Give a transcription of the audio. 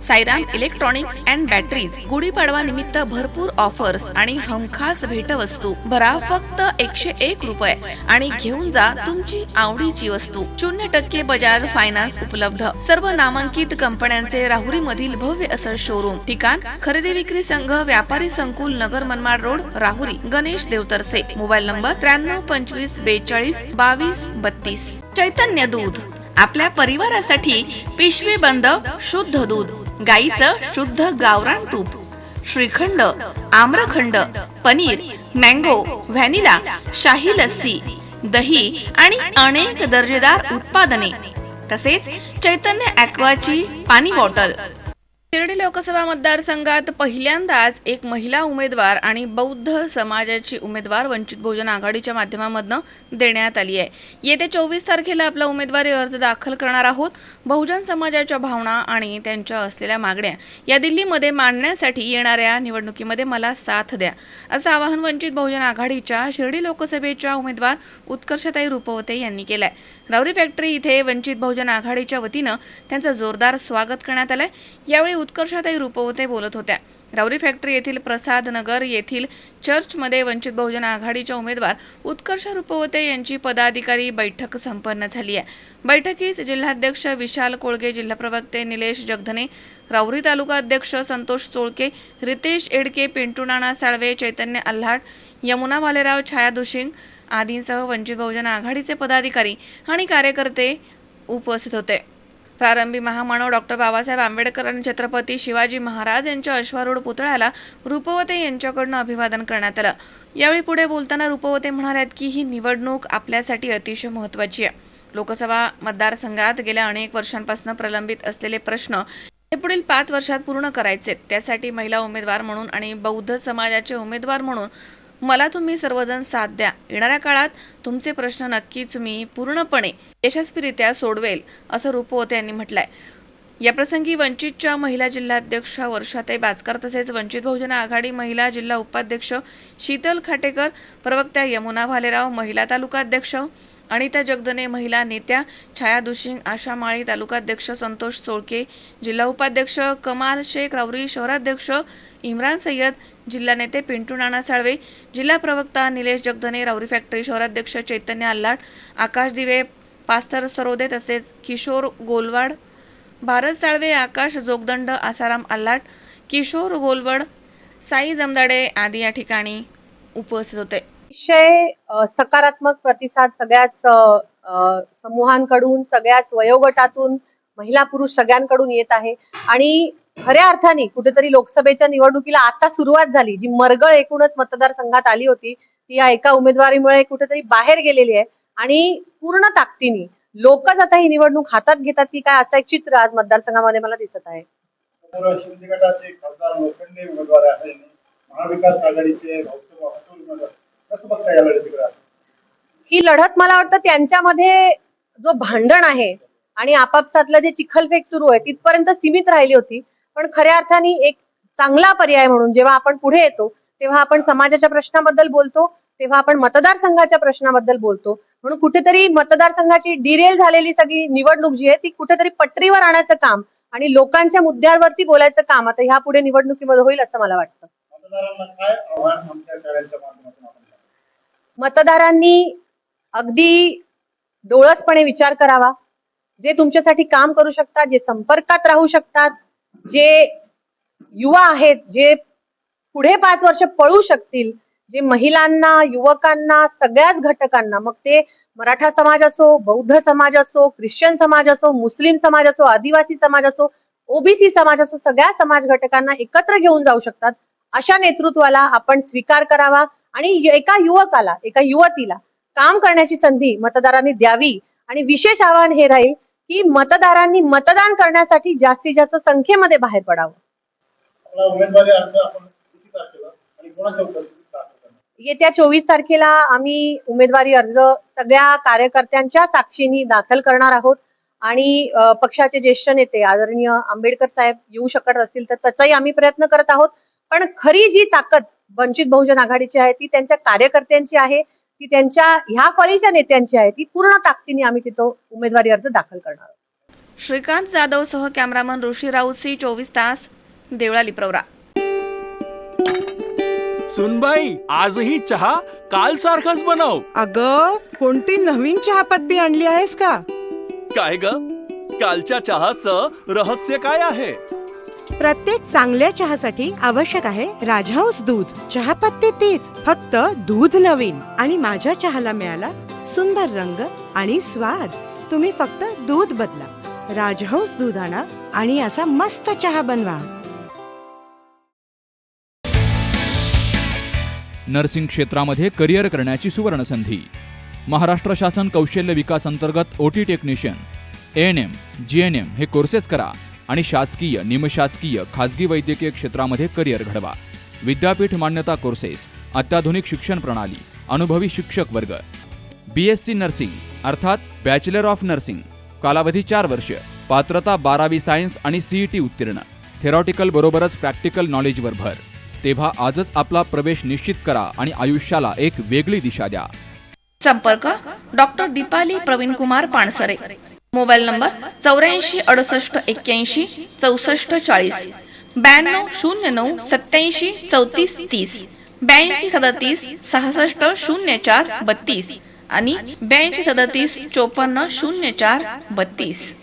Sairam electronics and batteries Gudhipadwa निमित्त भरपूर offers आणि हमखास भेटवस्तू. भरा फक्त 101 रुपये आणि घेऊन जा तुमची आवडीची वस्तू. 0% बजाज फायनान्स उपलब्ध. सर्व नामांकित कंपन्यांचे राहुरी मधील भव्य असं शोरूम. ठिकाण खरेदी विक्री संघ व्यापारी संकुल, Nagar Manmad road, Rahuri. Ganesh Devtarse. Mobile number 93 25 42 22 32. Chaitanya दूध आपल्या परिवारासाठी पिशवी बंद शुद्ध दूध. गाईचं शुद्ध गावरान तूप, श्रीखंड, आम्रखंड, पनीर, मँगो, व्हॅनिला, शाही लस्सी, दही आणि अनेक दर्जेदार उत्पादने. तसेच चैतन्य ॲक्वाची पाणी बॉटल. शिर्डी लोकसभा मतदारसंघात पहिल्यांदाच एक महिला उमेदवार आणि बौद्ध समाजाची उमेदवार वंचित बहुजन आघाडीच्या माध्यमामधून देण्यात आली आहे. येत्या 24 तारखेला आपला उमेदवारी अर्ज दाखल करणार आहोत. बहुजन समाजाच्या भावना आणि त्यांच्या असलेल्या मागण्या या दिल्लीमध्ये मांडण्यासाठी येणाऱ्या निवडणुकीमध्ये मला साथ द्या, असं आवाहन वंचित बहुजन आघाडीच्या शिर्डी लोकसभेच्या उमेदवार उत्कर्षताई रुपवते यांनी केलंय. राहुरी फॅक्टरी इथे वंचित बहुजन आघाडीच्या वतीनं त्यांचं जोरदार स्वागत करण्यात आलंय. यावेळी उत्कर्षताई रुपवते बोलत होत्या. राहुरी फॅक्टरी येथील प्रसाद नगर येथील चर्चमध्ये वंचित बहुजन आघाडीच्या उमेदवार उत्कर्ष रुपवते यांची पदाधिकारी बैठक संपन्न झाली आहे. बैठकीस जिल्हाध्यक्ष विशाल कोळगे, जिल्हा प्रवक्ते निलेश जगधने, राहुरी तालुका अध्यक्ष संतोष चोळके, रितेश एडके, पिंटू नाना साळवे, चैतन्य आल्हाट, यमुना भालेराव, छाया दुशिंग आदींसह वंचित बहुजन आघाडीचे पदाधिकारी आणि कार्यकर्ते उपस्थित होते. प्रारंभी महामानव डॉक्टर बाबासाहेब आंबेडकर आणि छत्रपती शिवाजी महाराज यांच्या अश्वारूढ पुतळ्याला रुपवते यांच्याकडून अभिवादन करण्यात आलं. यावेळी पुढे बोलताना रुपवते म्हणाल्यात की ही निवडणूक आपल्यासाठी अतिशय महत्त्वाची आहे. लोकसभा मतदारसंघात गेल्या अनेक वर्षांपासून प्रलंबित असलेले प्रश्न हे पुढील 5 वर्षात पूर्ण करायचे. त्यासाठी महिला उमेदवार म्हणून आणि बौद्ध समाजाचे उमेदवार म्हणून मला तुम्ही सर्वजण साथ द्या. येणाऱ्या काळात तुमचे प्रश्न नक्कीच मी पूर्णपणे यशस्वीरित्या सोडवेल, असं रुपवते यांनी म्हटलंय. याप्रसंगी वंचितच्या महिला जिल्हाध्यक्ष वर्षाताई बाचकर तसेच वंचित बहुजन आघाडी महिला जिल्हा उपाध्यक्ष शीतल खाटेकर, प्रवक्त्या यमुना भालेराव, महिला तालुका अध्यक्ष अनिता जगदने, महिला नेत्या छाया दुशिंग, आशा माळी, तालुकाध्यक्ष संतोष चोळके, जिल्हा उपाध्यक्ष कमाल शेख, राहुरी शहराध्यक्ष इम्रान सय्यद, जिल्हा नेते पिंटू नाना साळवे, जिल्हा प्रवक्ता निलेश जगदने, राहुरी फॅक्टरी शहराध्यक्ष चैतन्य आल्हाट, आकाश दिवे, पास्टर सरोदे तसेच किशोर गोलवाड, भारत साळवे, आकाश जोगदंड, आसाराम आल्हाट, किशोर गोलवड, साई जमदाडे आदी या ठिकाणी उपस्थित होते. अतिशय सकारात्मक प्रतिसाद सगळ्याच समूहांकडून, सगळ्याच वयोगटातून, महिला पुरुष सगळ्यांकडून येत आहे. आणि खऱ्या अर्थाने कुठेतरी लोकसभेच्या निवडणुकीला आता सुरुवात झाली. जी मरगळ एकूणच मतदारसंघात आली होती ती या एका उमेदवारीमुळे कुठेतरी बाहेर गेलेली आहे. आणि पूर्ण ताकदीने लोकच आता ही निवडणूक हातात घेतात की काय, असं एक चित्र आज मतदारसंघामध्ये मला दिसत आहे. महाविकास आघाडीचे ही लढत मला वाटतं त्यांच्यामध्ये जो भांडण आहे आणि आपापसातलं जे चिखलफेक सुरू आहे तिथपर्यंत सीमित राहिली होती. पण खऱ्या अर्थाने एक चांगला पर्याय म्हणून जेव्हा आपण पुढे येतो तेव्हा आपण समाजाच्या प्रश्नाबद्दल बोलतो, तेव्हा आपण मतदारसंघाच्या प्रश्नाबद्दल बोलतो. म्हणून कुठेतरी मतदारसंघाची डिरेल झालेली सगळी निवडणूक जी आहे ती कुठेतरी पटरीवर आणायचं काम आणि लोकांच्या मुद्द्यांवरती बोलायचं काम आता ह्या पुढे निवडणुकीमध्ये होईल असं मला वाटतं. मतदारांनी अगदी डोळसपणे विचार करावा. जे तुमच्यासाठी काम करू शकतात, जे संपर्कात राहू शकतात, जे युवा आहेत, जे पुढे 5 वर्ष पळू शकतील, जे महिलांना, युवकांना, सगळ्याच घटकांना, मग ते मराठा समाज असो, बौद्ध समाज असो, ख्रिश्चन समाज असो, मुस्लिम समाज असो, आदिवासी समाज असो, ओबीसी समाज असो, सगळ्या समाज घटकांना एकत्र घेऊन जाऊ शकतात अशा नेतृत्वाला आपण स्वीकार करावा. आणि एका युवकाला, एका युवतीला काम करण्याची संधी मतदारांनी द्यावी. आणि विशेष आवाहन हे राहील की मतदारांनी मतदान करण्यासाठी जास्तीत जास्त संख्येमध्ये बाहेर पडावं. येत्या 24 तारखेला आम्ही उमेदवारी अर्ज सगळ्या कार्यकर्त्यांच्या साक्षीने दाखल करणार आहोत. आणि पक्षाचे ज्येष्ठ नेते आदरणीय आंबेडकर साहेब येऊ शकत असतील तर त्याचाही आम्ही प्रयत्न करत आहोत. पण खरी जी ताकद वंचित बहुजन आघाडीची आहे ती त्यांच्या कार्यकर्त्यांची आहे, ती त्यांच्या ह्या फळीच्या नेत्यांची आहे. ती पूर्ण ताकदीने आम्ही तिथं उमेदवारी अर्ज दाखल करणार आहोत. श्रीकांत जाधव सह कॅमेरामन ऋषी राऊतसी 24 तास देवळाली प्रवरा. सुनबाई, आजही चहा काल सारखाच बनव. अग, कोणती नवीन चहापत्ती आणली आहेस का? काय ग, कालच्या चहाचं रहस्य काय आहे? प्रत्येक चांगल्या चहासाठी आवश्यक आहे राजहंस दूध. चहापत्ती तीच, फक्त दूध नवीन. आणि माझ्या चहाला मिळाला सुंदर रंग आणि स्वाद. तुम्ही फक्त दूध बदला, राजहंस दूध आणा आणि असा मस्त चहा बनवा. नर्सिंग क्षेत्रामध्ये करिअर करण्याची सुवर्ण संधी. महाराष्ट्र शासन कौशल्य विकास अंतर्गत OT टेक्निशियन, ANM, GNM हे कोर्सेस करा आणि शासकीय, निमशासकीय, खाजगी वैद्यकीय क्षेत्रामध्ये करिअर घडवा. विद्यापीठ मान्यता कोर्सेस, अत्याधुनिक शिक्षण प्रणाली, अनुभवी शिक्षक वर्ग. BSc नर्सिंग अर्थात बॅचलर ऑफ नर्सिंग, कालावधी 4 वर्ष, पात्रता 12वी सायन्स आणि CET उत्तीर्ण. थेरॉटिकल बरोबरच प्रॅक्टिकल नॉलेजवर भर. तेव्हा आजच आपला प्रवेश निश्चित करा आणि आयुष्याला एक वेगळी दिशा द्या. संपर्क doctor Deepali Pravin Kumar Pansare. Mobile number 84 68 81 64 40, 92 09 87 34 30, 82 37 66 04 32 आणि 82 37 54 04 32.